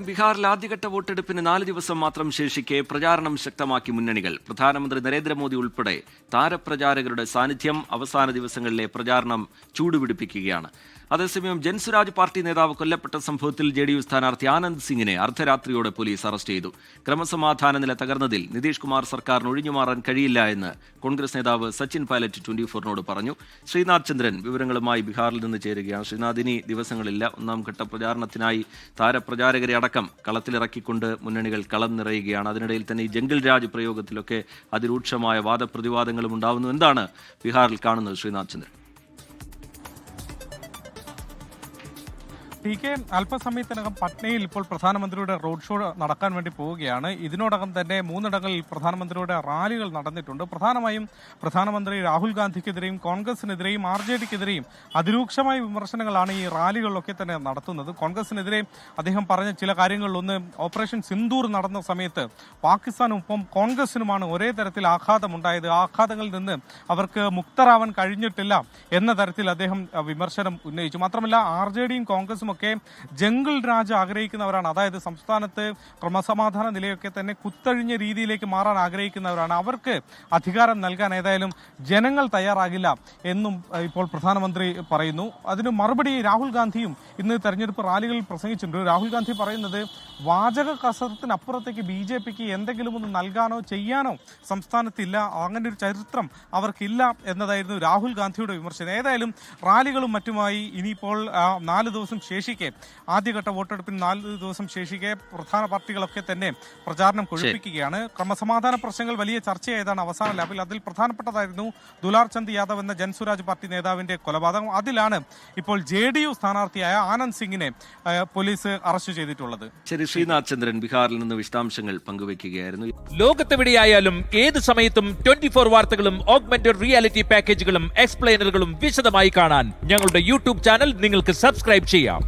ബീഹാറിൽ ആദ്യഘട്ട വോട്ടെടുപ്പിന് 4 ദിവസം മാത്രം ശേഷിക്കെ പ്രചാരണം ശക്തമാക്കി മുന്നണികൾ. പ്രധാനമന്ത്രി നരേന്ദ്രമോദി ഉൾപ്പെടെ താരപ്രചാരകരുടെ സാന്നിധ്യം അവസാന ദിവസങ്ങളിലെ പ്രചാരണം ചൂടുപിടിപ്പിക്കുകയാണ്. അതേസമയം ജൻസുരാജ് പാർട്ടി നേതാവ് കൊല്ലപ്പെട്ട സംഭവത്തിൽ ജെഡിയു സ്ഥാനാർത്ഥി ആനന്ദ് സിംഗിനെ അർദ്ധരാത്രിയോടെ പോലീസ് അറസ്റ്റ് ചെയ്തു. ക്രമസമാധാന നില തകർന്നതിൽ നിതീഷ് കുമാർ സർക്കാരിന് ഒഴിഞ്ഞുമാറാൻ കഴിയില്ല എന്ന് കോൺഗ്രസ് നേതാവ് സച്ചിൻ പൈലറ്റ് 24-നോട് പറഞ്ഞു. ശ്രീനാഥ് ചന്ദ്രൻ വിവരങ്ങളുമായി ബീഹാറിൽ നിന്ന് ചേരുകയാണ്. ശ്രീനാഥ്, ഇനി ദിവസങ്ങളില്ല. ഒന്നാം ഘട്ട പ്രചാരണത്തിനായി താരപ്രചാരകരെ അടക്കം കളത്തിലിറക്കിക്കൊണ്ട് മുന്നണികൾ കളം നിറയുകയാണ്. അതിനിടയിൽ തന്നെ ഈ ജംഗിൾ രാജ് പ്രയോഗത്തിലൊക്കെ അതിരൂക്ഷമായ വാദപ്രതിവാദങ്ങളും ഉണ്ടാവുന്നു. എന്താണ് ബീഹാറിൽ കാണുന്നത് ശ്രീനാഥ് ചന്ദ്രൻ? ടി കെ, അല്പസമയത്തിനകം പട്നയിൽ ഇപ്പോൾ പ്രധാനമന്ത്രിയുടെ റോഡ് ഷോ നടക്കാൻ വേണ്ടി പോവുകയാണ്. ഇതിനോടകം തന്നെ 3 ഇടങ്ങളിൽ പ്രധാനമന്ത്രിയുടെ റാലികൾ നടന്നിട്ടുണ്ട്. പ്രധാനമായും പ്രധാനമന്ത്രി രാഹുൽ ഗാന്ധിക്കെതിരെയും കോൺഗ്രസിനെതിരെയും RJDക്കെതിരെയും അതിരൂക്ഷമായ വിമർശനങ്ങളാണ് ഈ റാലികളിലൊക്കെ തന്നെ നടത്തുന്നത്. കോൺഗ്രസിനെതിരെ അദ്ദേഹം പറഞ്ഞ ചില കാര്യങ്ങളിലൊന്ന്, ഓപ്പറേഷൻ സിന്ദൂർ നടന്ന സമയത്ത് പാകിസ്ഥാനൊപ്പം കോൺഗ്രസിനുമാണ് ഒരേ തരത്തിൽ ആഘാതമുണ്ടായത്. ആ ആഘാതങ്ങളിൽ നിന്ന് അവർക്ക് മുക്തരാവാൻ കഴിഞ്ഞിട്ടില്ല എന്ന തരത്തിൽ അദ്ദേഹം വിമർശനം ഉന്നയിച്ചു. മാത്രമല്ല RJDയും കോൺഗ്രസും ഒക്കെ ജംഗിൾ രാജ് ആഗ്രഹിക്കുന്നവരാണ്. അതായത് സംസ്ഥാനത്ത് ക്രമസമാധാന നിലയൊക്കെ തന്നെ കുത്തഴിഞ്ഞ രീതിയിലേക്ക് മാറാൻ ആഗ്രഹിക്കുന്നവരാണ്. അവർക്ക് അധികാരം നൽകാൻ ഏതായാലും ജനങ്ങൾ തയ്യാറാകില്ല എന്നും ഇപ്പോൾ പ്രധാനമന്ത്രി പറയുന്നു. അതിന് മറുപടി രാഹുൽ ഗാന്ധിയും ഇന്ന് തെരഞ്ഞെടുപ്പ് റാലികളിൽ പ്രസംഗിച്ചിട്ടുണ്ട്. രാഹുൽ ഗാന്ധി പറയുന്നത് വാചക കസരത്തിനപ്പുറത്തേക്ക് BJPക്ക് എന്തെങ്കിലും ഒന്ന് നൽകാനോ ചെയ്യാനോ സംസ്ഥാനത്തില്ല, അങ്ങനെ ഒരു ചരിത്രം അവർക്കില്ല എന്നതായിരുന്നു രാഹുൽ ഗാന്ധിയുടെ വിമർശനം. ഏതായാലും റാലികളും മറ്റുമായി ഇനിയിപ്പോൾ 4 ദിവസം ശേഷിക്കെ, ആദ്യഘട്ട വോട്ടെടുപ്പിന് 4 ദിവസം ശേഷിക്കെ പ്രധാന പാർട്ടികളൊക്കെ തന്നെ പ്രചാരണം കൊഴുപ്പിക്കുകയാണ്. ക്രമസമാധാന പ്രശ്നങ്ങൾ വലിയ ചർച്ചയായതാണ് അവസാന ലാപ്പിൽ. അതിൽ പ്രധാനപ്പെട്ടതായിരുന്നു ദുലാർ ചന്ദ് യാദവ് എന്ന ജൻസുരാജ് പാർട്ടി നേതാവിന്റെ കൊലപാതകം. അതിലാണ് ഇപ്പോൾ JDU സ്ഥാനാർത്ഥിയായ ആനന്ദ് സിംഗിനെ പോലീസ് അറസ്റ്റ് ചെയ്തിട്ടുള്ളത്. ശരി, ശ്രീനാഥ് ചന്ദ്രൻ ബീഹാറിൽ നിന്ന് വിശദാംശങ്ങൾ പങ്കുവയ്ക്കുകയായിരുന്നു. ലോകത്തെവിടെയായാലും ഏത് സമയത്തും 24 വാർത്തകളും ഓഗ്മെന്റഡ് റിയാലിറ്റി പാക്കേജുകളും എക്സ്പ്ലെയിനറുകളും വിശദമായി കാണാൻ ഞങ്ങളുടെ YouTube ചാനൽ നിങ്ങൾക്ക് സബ്സ്ക്രൈബ് ചെയ്യാം.